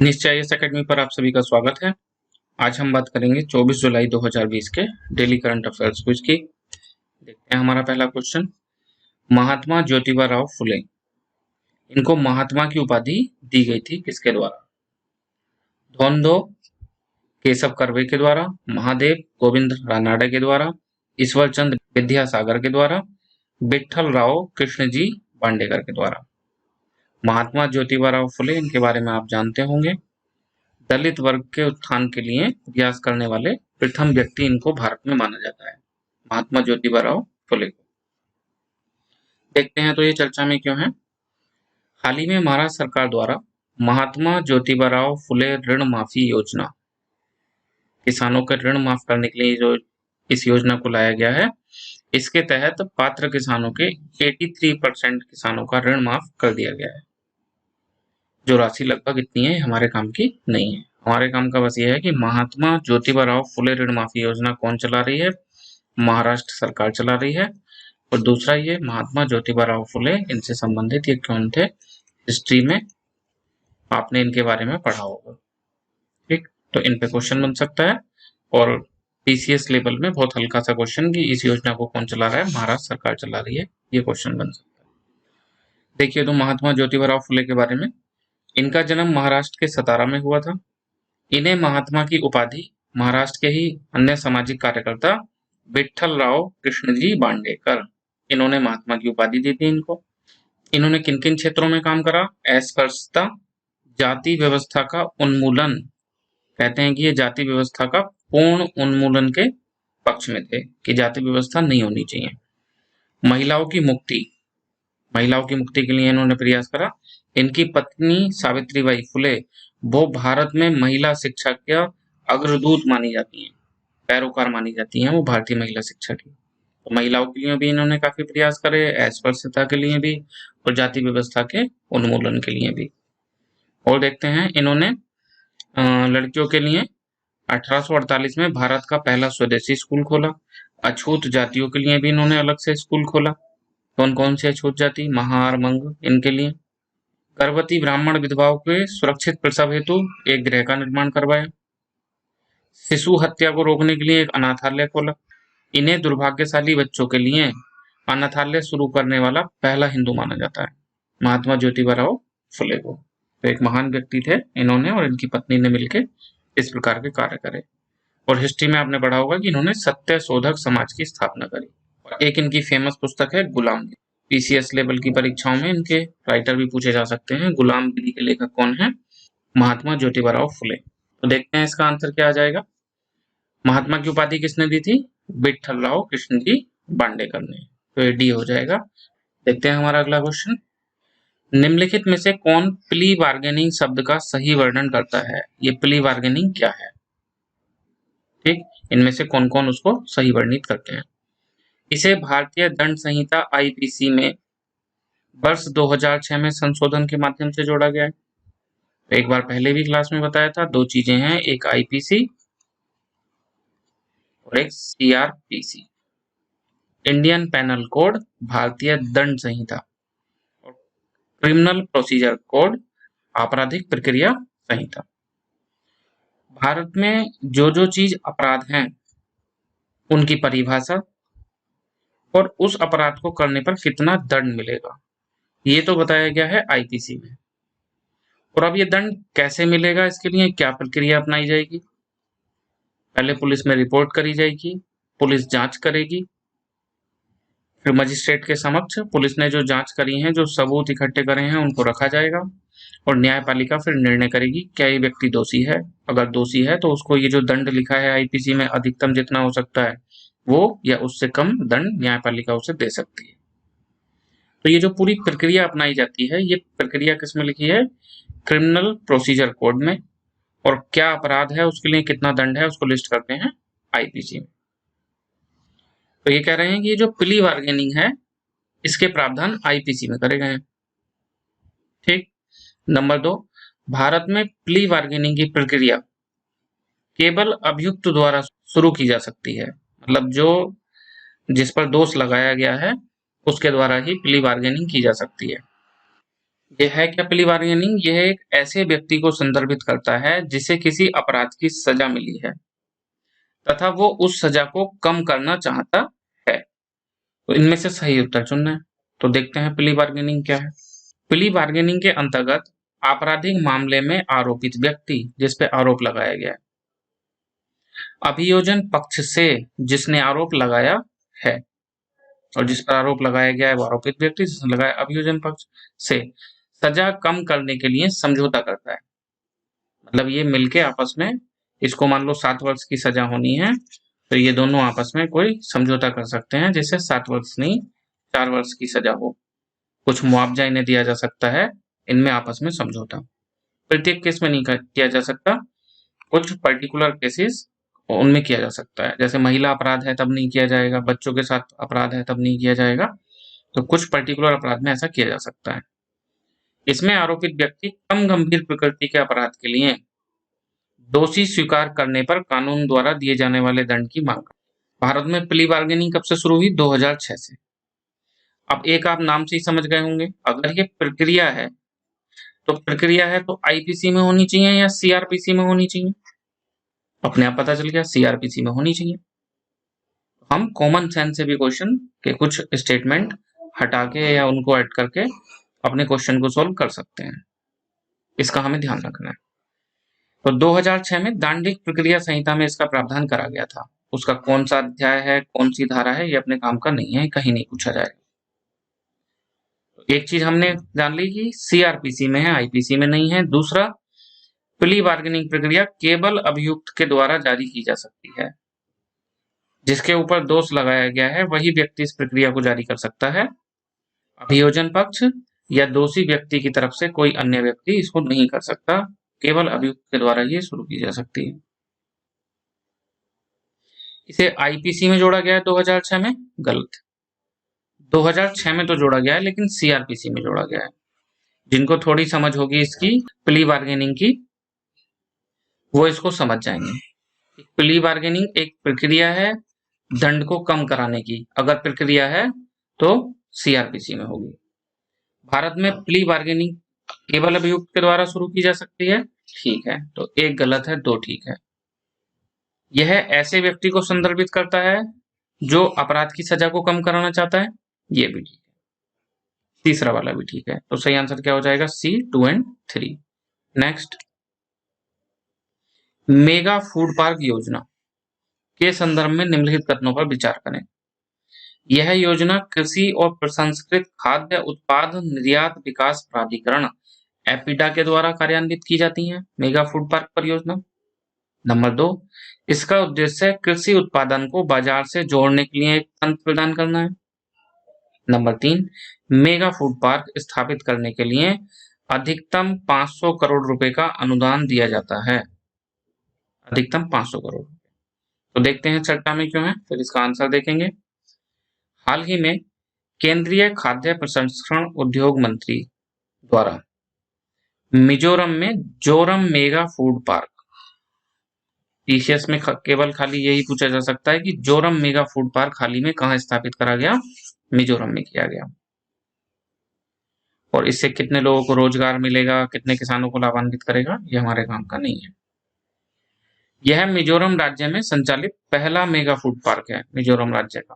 निश्चय एकेडमी पर आप सभी का स्वागत है। आज हम बात करेंगे 24 जुलाई 2020 के डेली करंट अफेयर्स क्विज की। देखते हैं हमारा पहला क्वेश्चन। महात्मा ज्योतिबा राव फुले, इनको महात्मा की उपाधि दी गई थी किसके द्वारा? धोंदो केशव कर्वे के द्वारा, महादेव गोविंद रानाडे के द्वारा, ईश्वर चंद्र विद्यासागर के द्वारा, विठल राव कृष्ण जी बांडेकर के द्वारा। महात्मा ज्योतिबा राव फुले, इनके बारे में आप जानते होंगे। दलित वर्ग के उत्थान के लिए प्रयास करने वाले प्रथम व्यक्ति इनको भारत में माना जाता है, महात्मा ज्योतिबा राव फुले को। देखते हैं तो ये चर्चा में क्यों है। हाल ही में महाराष्ट्र सरकार द्वारा महात्मा ज्योतिबा राव फुले ऋण माफी योजना, किसानों के ऋण माफ करने के लिए जो इस योजना को लाया गया है, इसके तहत पात्र किसानों के 83% किसानों का ऋण माफ कर दिया गया है। जो राशि लगभग इतनी है, हमारे काम की नहीं है। हमारे काम का बस ये है कि महात्मा ज्योतिबा राव फुले ऋण माफी योजना कौन चला रही है? महाराष्ट्र सरकार चला रही है। और दूसरा ये महात्मा ज्योतिबा राव फुले, इनसे संबंधित ये कौन थे? हिस्ट्री में आपने इनके बारे में पढ़ा होगा। ठीक, तो इन पे क्वेश्चन बन सकता है। और पीसीएस लेवल में बहुत हल्का सा क्वेश्चन कि इस योजना को कौन चला रहा है? महाराष्ट्र सरकार चला रही है, ये क्वेश्चन बन सकता है। देखिए तो महात्मा ज्योतिबा राव फुले के बारे में, इनका जन्म महाराष्ट्र के सतारा में हुआ था। इन्हें महात्मा की उपाधि महाराष्ट्र के ही अन्य सामाजिक कार्यकर्ता विठल राव कृष्ण जी बांडेकर, इन्होंने महात्मा की उपाधि दी थी इनको। इन्होंने किन किन क्षेत्रों में काम करा? अस्पृश्यता, जाति व्यवस्था का उन्मूलन, कहते हैं कि ये जाति व्यवस्था का पूर्ण उन्मूलन के पक्ष में थे कि जाति व्यवस्था नहीं होनी चाहिए। महिलाओं की मुक्ति, महिलाओं की मुक्ति के लिए इन्होंने प्रयास करा। इनकी पत्नी सावित्रीबाई फुले, वो भारत में महिला शिक्षा का अग्रदूत मानी जाती हैं, पैरोकार मानी जाती हैं वो भारतीय महिला शिक्षा की। तो महिलाओं के लिए भी इन्होंने काफी प्रयास करे, अस्पृश्यता के लिए भी और जाति व्यवस्था के उन्मूलन के लिए भी। और देखते हैं इन्होंने लड़कियों के लिए 1848 में भारत का पहला स्वदेशी स्कूल खोला। अछूत जातियों के लिए भी इन्होंने अलग से स्कूल खोला। कौन कौन से अछूत जाति? महार, मंग, इनके लिए। गर्भवती ब्राह्मण विधवाओं के सुरक्षित प्रसव हेतु एक गृह का निर्माण करवाया। शिशु हत्या को रोकने के लिए एक अनाथालय खोला। इन्हें दुर्भाग्यशाली बच्चों के लिए अनाथालय शुरू करने वाला पहला हिंदू माना जाता है, महात्मा ज्योतिबा राव फुले को। तो एक महान व्यक्ति थे इन्होंने, और इनकी पत्नी ने मिलकर इस प्रकार के कार्य करे। और हिस्ट्री में आपने पढ़ा होगा कि इन्होंने सत्य शोधक समाज की स्थापना करी। और एक इनकी फेमस पुस्तक है गुलामगिरी। पीसीएस लेवल की परीक्षाओं में इनके राइटर भी पूछे जा सकते हैं। गुलामगिरी के लेखक कौन है? महात्मा ज्योतिबा राव फुले। तो देखते हैं इसका आंसर क्या आ जाएगा। महात्मा की उपाधि किसने दी थी? विठल राव कृष्ण जी बांडेकर ने। तो ये डी हो जाएगा। देखते हैं हमारा अगला क्वेश्चन। निम्नलिखित में से कौन प्ली बार्गेनिंग शब्द का सही वर्णन करता है? ये प्ली बार्गेनिंग क्या है? ठीक, इनमें से कौन कौन उसको सही वर्णित करते हैं? इसे भारतीय दंड संहिता आईपीसी में वर्ष 2006 में संशोधन के माध्यम से जोड़ा गया है। एक बार पहले भी क्लास में बताया था, दो चीजें हैं, एक आईपीसी और एक सीआरपीसी, इंडियन पेनल कोड, भारतीय दंड संहिता, और क्रिमिनल प्रोसीजर कोड, आपराधिक प्रक्रिया संहिता। भारत में जो जो चीज अपराध हैं उनकी परिभाषा और उस अपराध को करने पर कितना दंड मिलेगा, ये तो बताया गया है आईपीसी में। और अब ये दंड कैसे मिलेगा, इसके लिए क्या प्रक्रिया अपनाई जाएगी? पहले पुलिस में रिपोर्ट करी जाएगी, पुलिस जांच करेगी, फिर मजिस्ट्रेट के समक्ष पुलिस ने जो जांच करी है, जो सबूत इकट्ठे करे हैं, उनको रखा जाएगा और न्यायपालिका फिर निर्णय करेगी क्या ये व्यक्ति दोषी है। अगर दोषी है तो उसको ये जो दंड लिखा है आईपीसी में, अधिकतम जितना हो सकता है वो या उससे कम दंड न्यायपालिका उसे दे सकती है। तो ये जो पूरी प्रक्रिया अपनाई जाती है, ये प्रक्रिया किसमें लिखी है? क्रिमिनल प्रोसीजर कोड में। और क्या अपराध है, उसके लिए कितना दंड है, उसको लिस्ट करते हैं आईपीसी में। तो ये कह रहे हैं कि ये जो प्ली बार्गेनिंग है, इसके प्रावधान आईपीसी में करे गए हैं। ठीक। नंबर 2, भारत में प्ली बार्गेनिंग की प्रक्रिया केवल अभियुक्त द्वारा शुरू की जा सकती है। मतलब जो जिस पर दोष लगाया गया है उसके द्वारा ही प्ली बार्गेनिंग की जा सकती है। यह है क्या प्ली बार्गेनिंग? यह एक ऐसे व्यक्ति को संदर्भित करता है जिसे किसी अपराध की सजा मिली है तथा वो उस सजा को कम करना चाहता है। तो इनमें से सही उत्तर चुनना है। तो देखते हैं प्ली बार्गेनिंग क्या है। प्ली बार्गेनिंग के अंतर्गत आपराधिक मामले में आरोपित व्यक्ति जिस पे आरोप लगाया गया है, अभियोजन पक्ष से जिसने आरोप लगाया है, और जिस पर आरोप लगाया गया है वो आरोपित व्यक्ति जिसने लगाया अभियोजन पक्ष से सजा कम करने के लिए समझौता करता है। मतलब ये मिलके आपस में, इसको मान लो 7 वर्ष की सजा होनी है तो ये दोनों आपस में कोई समझौता कर सकते हैं जिससे 7 वर्ष नहीं 4 वर्ष की सजा हो। कुछ मुआवजा इन्हें दिया जा सकता है, इनमें आपस में समझौता। प्रत्येक केस में नहीं किया जा सकता, कुछ पर्टिकुलर केसेस उनमें किया जा सकता है। जैसे महिला अपराध है तब नहीं किया जाएगा, बच्चों के साथ अपराध है तब नहीं किया जाएगा, तो कुछ पर्टिकुलर अपराध में ऐसा किया जा सकता है। इसमें आरोपित व्यक्ति कम गंभीर प्रकृति के अपराध के लिए दोषी स्वीकार करने पर कानून द्वारा दिए जाने वाले दंड की मांग करता है। भारत में प्ली बार्गेनिंग कब से शुरू हुई? 2006 से। अब एक आप नाम से ही समझ गए होंगे, अगर ये प्रक्रिया है तो आईपीसी में होनी चाहिए या सीआरपीसी में होनी चाहिए? अपने आप पता चल गया, सीआरपीसी में होनी चाहिए। हम कॉमन सेंस से भी क्वेश्चन के कुछ स्टेटमेंट हटा के या उनको ऐड करके अपने क्वेश्चन को सोल्व कर सकते हैं, इसका हमें ध्यान रखना है। तो 2006 में दांडिक प्रक्रिया संहिता में इसका प्रावधान करा गया था। उसका कौन सा अध्याय है, कौन सी धारा है, ये अपने काम का नहीं है, कहीं नहीं पूछा जाएगा। तो एक चीज हमने जान ली कि सीआरपीसी में है, आईपीसी में नहीं है। दूसरा, प्ली बार्गेनिंग प्रक्रिया केवल अभियुक्त के द्वारा जारी की जा सकती है। जिसके ऊपर दोष लगाया गया है वही व्यक्ति इस प्रक्रिया को जारी कर सकता है। अभियोजन पक्ष या दोषी व्यक्ति की तरफ से कोई अन्य व्यक्ति इसको नहीं कर सकता, केवल अभियुक्त के द्वारा ये शुरू की जा सकती है। इसे आईपीसी में जोड़ा गया है 2006 में, गलत। 2006 में तो जोड़ा गया है लेकिन सीआरपीसी में जोड़ा गया है। जिनको थोड़ी समझ होगी इसकी प्ली बार्गेनिंग की, वो इसको समझ जाएंगे। प्ली बार्गेनिंग एक प्रक्रिया है दंड को कम कराने की, अगर प्रक्रिया है तो सीआरपीसी में होगी। भारत में प्ली बार्गेनिंग केवल अभियुक्त के द्वारा शुरू की जा सकती है, ठीक है, तो एक गलत है, दो ठीक है। यह ऐसे व्यक्ति को संदर्भित करता है जो अपराध की सजा को कम कराना चाहता है, ये भी ठीक है। तीसरा वाला भी ठीक है, तो सही आंसर क्या हो जाएगा? सी, 2 और 3। नेक्स्ट, मेगा फूड पार्क योजना के संदर्भ में निम्नलिखित कथनों पर विचार करें। यह योजना कृषि और प्रसंस्कृत खाद्य उत्पाद निर्यात विकास प्राधिकरण एपिडा के द्वारा कार्यान्वित की जाती है। मेगा फूड पार्क परियोजना। नंबर 2, इसका उद्देश्य कृषि उत्पादन को बाजार से जोड़ने के लिए एक तंत्र प्रदान करना है। नंबर 3, मेगा फूड पार्क स्थापित करने के लिए अधिकतम 500 करोड़ रुपए का अनुदान दिया जाता है। अधिकतम 500 करोड़। तो देखते हैं चर्चा में क्यों है, फिर इसका आंसर देखेंगे। हाल ही में केंद्रीय खाद्य प्रसंस्करण उद्योग मंत्री द्वारा मिजोरम में Zoram mega food park, TCS में केवल खाली यही पूछा जा सकता है कि जोरम मेगा फूड पार्क हाल ही में कहां स्थापित करा गया? मिजोरम में किया गया। और इससे कितने लोगों को रोजगार मिलेगा, कितने किसानों को लाभान्वित करेगा, ये हमारे काम का नहीं है। यह मिजोरम राज्य में संचालित पहला मेगा फूड पार्क है, मिजोरम राज्य का।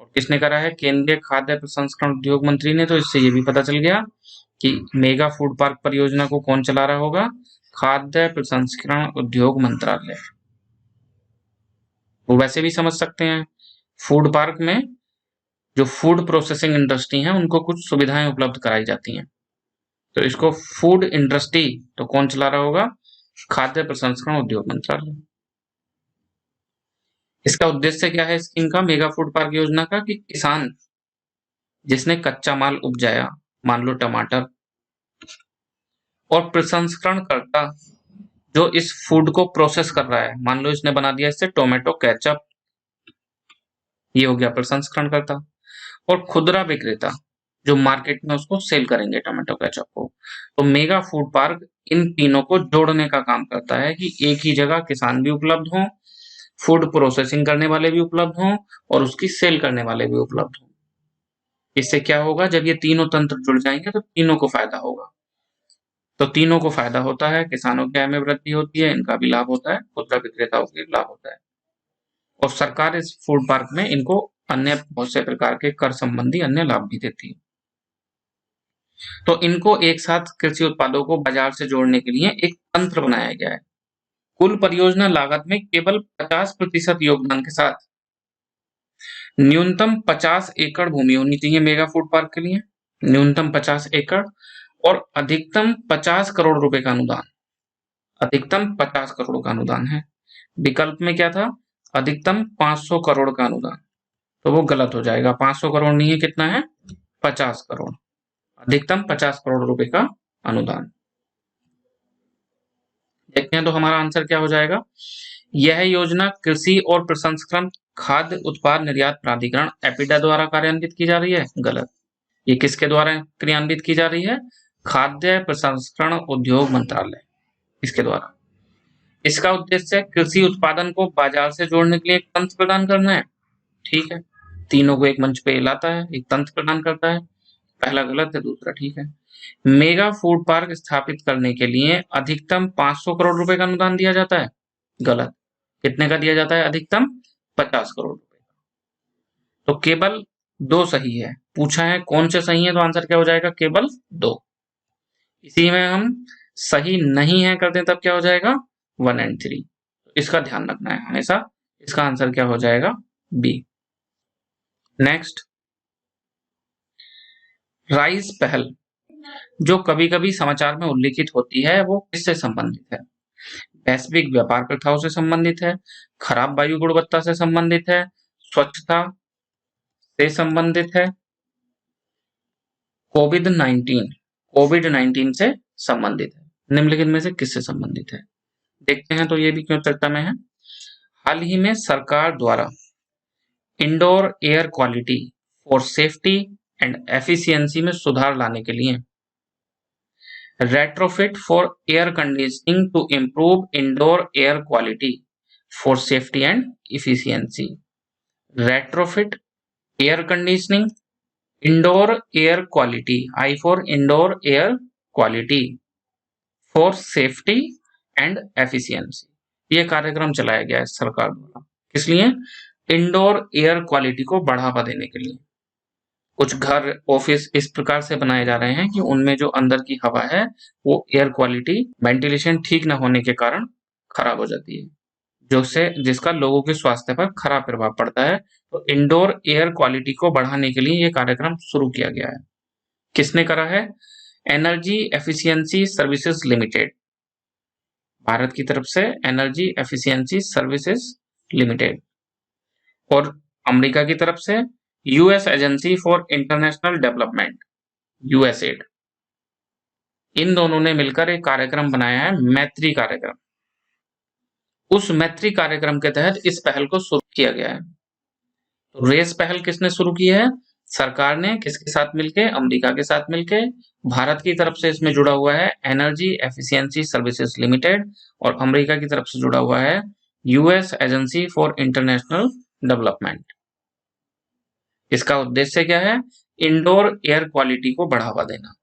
और किसने करा है? केंद्रीय खाद्य प्रसंस्करण उद्योग मंत्री ने। तो इससे ये भी पता चल गया कि मेगा फूड पार्क परियोजना को कौन चला रहा होगा? खाद्य प्रसंस्करण उद्योग मंत्रालय। वो वैसे भी समझ सकते हैं, फूड पार्क में जो फूड प्रोसेसिंग इंडस्ट्री है उनको कुछ सुविधाएं उपलब्ध कराई जाती हैं, तो इसको फूड इंडस्ट्री तो कौन चला रहा होगा? खाद्य प्रसंस्करण उद्योग मंत्रालय। इसका उद्देश्य क्या है स्कीम का, मेगा फूड पार्क योजना का? कि किसान जिसने कच्चा माल उपजाया, मान लो टमाटर, और प्रसंस्करण करता जो इस फूड को प्रोसेस कर रहा है, मान लो इसने बना दिया इससे टोमेटो केचप, ये हो गया प्रसंस्करण करता। और खुदरा विक्रेता जो मार्केट में उसको सेल करेंगे टोमेटो केचप को। तो मेगा फूड पार्क इन तीनों को जोड़ने का काम करता है कि एक ही जगह किसान भी उपलब्ध हों, फूड प्रोसेसिंग करने वाले भी उपलब्ध हों और उसकी सेल करने वाले भी उपलब्ध हों। इससे क्या होगा, जब ये तीनों तंत्र जुड़ जाएंगे तो तीनों को फायदा होगा। तो तीनों को फायदा होता है, किसानों की आय में वृद्धि होती है, इनका भी लाभ होता है, खुदरा विक्रेताओं को भी लाभ होता है, और सरकार इस फूड पार्क में इनको अन्य बहुत से प्रकार के कर संबंधी अन्य लाभ भी देती है। तो इनको एक साथ कृषि उत्पादों को बाजार से जोड़ने के लिए एक तंत्र बनाया गया है। कुल परियोजना लागत में केवल 50% योगदान के साथ न्यूनतम 50 एकड़ भूमि होनी चाहिए मेगा फूड पार्क के लिए, न्यूनतम 50 एकड़, और अधिकतम 50 करोड़ रुपए का अनुदान, अधिकतम 50 करोड़ का अनुदान है। विकल्प में क्या था, अधिकतम 500 करोड़ का अनुदान, तो वो गलत हो जाएगा। 500 करोड़ नहीं है, कितना है, 50 करोड़, अधिकतम 50 करोड़ रुपए का अनुदान। देखते हैं तो हमारा आंसर क्या हो जाएगा। यह योजना कृषि और प्रसंस्करण खाद्य उत्पाद निर्यात प्राधिकरण एपिडा द्वारा कार्यान्वित की जा रही है, गलत। ये किसके द्वारा क्रियान्वित की जा रही है, खाद्य प्रसंस्करण उद्योग मंत्रालय, इसके द्वारा। इसका उद्देश्य कृषि उत्पादन को बाजार से जोड़ने के लिए एक तंत्र प्रदान करना है। ठीक है, तीनों को एक मंच पे लाता है, एक तंत्र प्रदान करता है। पहला गलत है, दूसरा ठीक है। मेगा फूड पार्क स्थापित करने के लिए अधिकतम 500 करोड़ रुपए का अनुदान दिया जाता है, गलत। कितने का दिया जाता है, अधिकतम 50 करोड़ रुपए का। तो केवल 2 सही है, पूछा है कौन से सही है, तो आंसर क्या हो जाएगा, केवल 2। इसी में हम सही नहीं है करते तब क्या हो जाएगा, 1 और 3। इसका ध्यान रखना है हमेशा। इसका आंसर क्या हो जाएगा, बी। नेक्स्ट, राइस पहल जो कभी कभी समाचार में उल्लिखित होती है वो किससे संबंधित है, वैश्विक व्यापार प्रथाओं से संबंधित है, खराब वायु गुणवत्ता से संबंधित है, स्वच्छता से संबंधित है, कोविड-19 से संबंधित है, निम्नलिखित में से किससे संबंधित है। देखते हैं तो ये भी क्यों चर्चा में है। हाल ही में सरकार द्वारा indoor air quality for safety and efficiency में सुधार लाने के लिए retrofit for air conditioning to improve indoor air quality for safety and efficiency, retrofit air conditioning indoor air quality, I for indoor air quality for safety and efficiency, ये कार्यक्रम चलाया गया है सरकार द्वारा। किस लिए, इंडोर एयर क्वालिटी को बढ़ावा देने के लिए। कुछ घर ऑफिस इस प्रकार से बनाए जा रहे हैं कि उनमें जो अंदर की हवा है वो एयर क्वालिटी वेंटिलेशन ठीक न होने के कारण खराब हो जाती है, जिसका लोगों के स्वास्थ्य पर खराब प्रभाव पड़ता है। तो इंडोर एयर क्वालिटी को बढ़ाने के लिए ये कार्यक्रम शुरू किया गया है। किसने करा है, energy efficiency services limited, Bharat की तरफ से एनर्जी एफिशिएंसी सर्विसेज लिमिटेड, और अमेरिका की तरफ से US agency for international development, USAID. इन दोनों ने मिलकर एक कार्यक्रम बनाया है, मैत्री कार्यक्रम। उस मैत्री कार्यक्रम के तहत इस पहल को शुरू किया गया है। तो रेस पहल किसने शुरू की है, सरकार ने। किसके साथ मिलके, अमेरिका के साथ मिलके। भारत की तरफ से इसमें जुड़ा हुआ है एनर्जी एफिशिएंसी सर्विसेज लिमिटेड, और अमेरिका की तरफ से जुड़ा हुआ है US agency for international development. इसका उद्देश्य क्या है, इंडोर एयर क्वालिटी को बढ़ावा देना,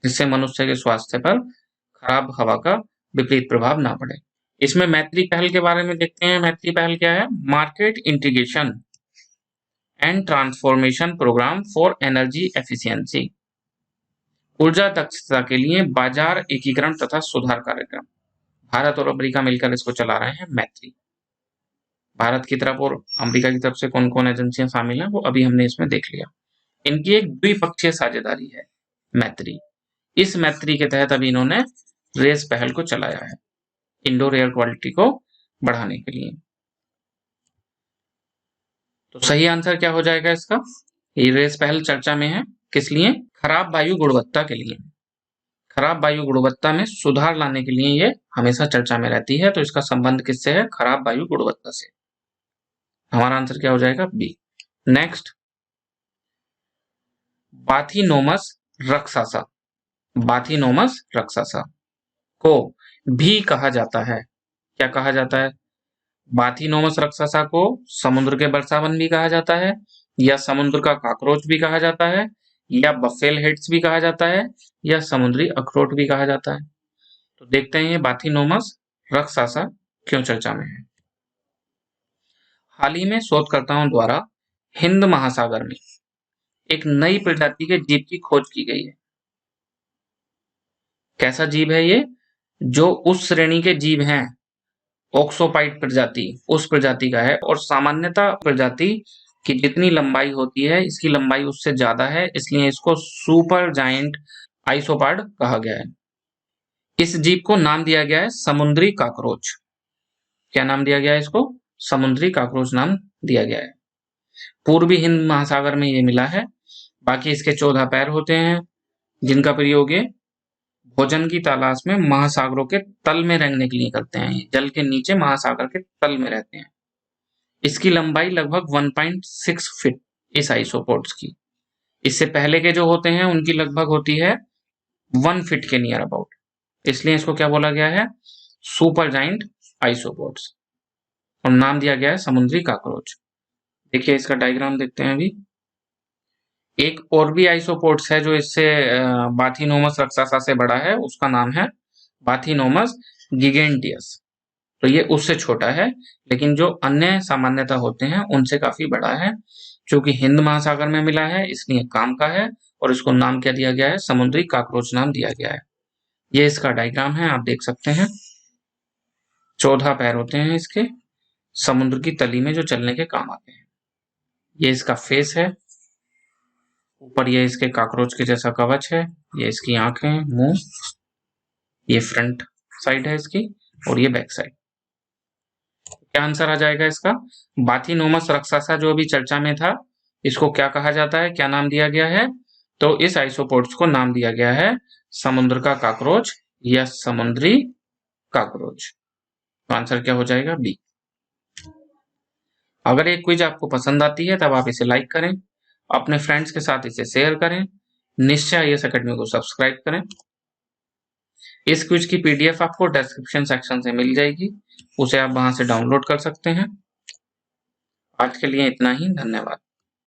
जिससे मनुष्य के स्वास्थ्य पर खराब हवा का विपरीत प्रभाव ना पड़े। इसमें मैत्री पहल के बारे में देखते हैं। मैत्री पहल क्या है, market integration and transformation programme for energy efficiency, ऊर्जा दक्षता के लिए बाजार एकीकरण तथा सुधार कार्यक्रम। भारत और अमेरिका मिलकर इसको चला रहे हैं, मैत्री। भारत की तरफ और अमेरिका की तरफ से कौन कौन एजेंसियां शामिल हैं वो अभी हमने इसमें देख लिया। इनकी एक द्विपक्षीय साझेदारी है मैत्री। इस मैत्री के तहत अभी इन्होंने रेस पहल को चलाया है इंडोर एयर क्वालिटी को बढ़ाने के लिए। तो सही आंसर क्या हो जाएगा इसका, ये रेस पहल चर्चा में है किस लिए, खराब वायु गुणवत्ता के लिए। खराब वायु गुणवत्ता में सुधार लाने के लिए ये हमेशा चर्चा में रहती है। तो इसका संबंध किससे है, खराब वायु गुणवत्ता से। हमारा आंसर क्या हो जाएगा, बी। नेक्स्ट, बाथिनोमस रक्सासा, बाथिनोमस रक्सासा को भी कहा जाता है, क्या कहा जाता है, बाथिनोमस रक्सासा को समुद्र के वर्षावन भी कहा जाता है, या समुद्र का कॉकरोच भी कहा जाता है, या बफेल हेड्स भी कहा जाता है, या समुद्री अखरोट भी कहा जाता है। तो देखते हैं ये बाथिनोमस रक्सासा क्यों चर्चा में है। हाल ही में शोधकर्ताओं द्वारा हिंद महासागर में एक नई प्रजाति के जीव की खोज की गई है। कैसा जीव है ये? जो उस श्रेणी के जीव हैं, ऑक्सोपाइड प्रजाति, उस प्रजाति का है, और सामान्यतः प्रजाति की जितनी लंबाई होती है, इसकी लंबाई उससे ज्यादा है, इसलिए इसको सुपर जायंट आइसोपाड कहा गया है। इस जीव को नाम दिया गया है समुद्री काकरोच। क्या नाम दिया गया है इसको? समुद्री काकरोच नाम दिया गया है। पूर्वी हिंद महासागर में ये मिला है। बाकी इसके 14 पैर होते हैं, जिनका प्रयोग ये भोजन की तलाश में महासागरों के तल में रहने के लिए करते हैं। जल के नीचे महासागर के तल में रहते हैं। इसकी लंबाई लगभग 1.6 फीट इस आइसोपोड्स की। इससे पहले के जो होते हैं उनकी लगभग होती है 1 फीट के नियर अबाउट, इसलिए इसको क्या बोला गया है? सुपर जाइंट आइसोपोड्स, और नाम दिया गया है समुद्री काकरोच। देखिए इसका डायग्राम देखते हैं अभी। एक और भी आइसोपोड्स है जो इससे बाथिनोमस रक्सासा से बड़ा है, उसका नाम है बाथिनोमस गिगेंटियस। तो ये उससे छोटा है, लेकिन जो अन्य सामान्यतः होते हैं उनसे काफी बड़ा है। क्योंकि हिंद महासागर में मिला है इसलिए काम का है, और इसको नाम क्या दिया गया है? समुद्री काकरोच नाम दिया गया है। ये इसका डायग्राम है, आप देख सकते हैं। 14 पैर होते हैं इसके, समुद्र की तली में जो चलने के काम आते हैं। ये इसका फेस है, ऊपर ये इसके काकरोच के जैसा कवच है, ये इसकी आंखें, मुंह, ये फ्रंट साइड है इसकी, और ये बैक साइड। क्या आंसर आ जाएगा इसका? बाथिनोमस रक्सासा जो अभी चर्चा में था, इसको क्या कहा जाता है, क्या नाम दिया गया है? तो इस आइसोपोड्स को नाम दिया गया है समुद्र का काकरोच या समुद्री काकरोच। तो आंसर क्या हो जाएगा? बी। अगर एक क्विज आपको पसंद आती है तब आप इसे लाइक करें, अपने फ्रेंड्स के साथ इसे शेयर करें, निश्चय आईएएस अकेडमी को सब्सक्राइब करें। इस क्विज की पीडीएफ आपको डिस्क्रिप्शन सेक्शन से मिल जाएगी, उसे आप वहां से डाउनलोड कर सकते हैं। आज के लिए इतना ही, धन्यवाद।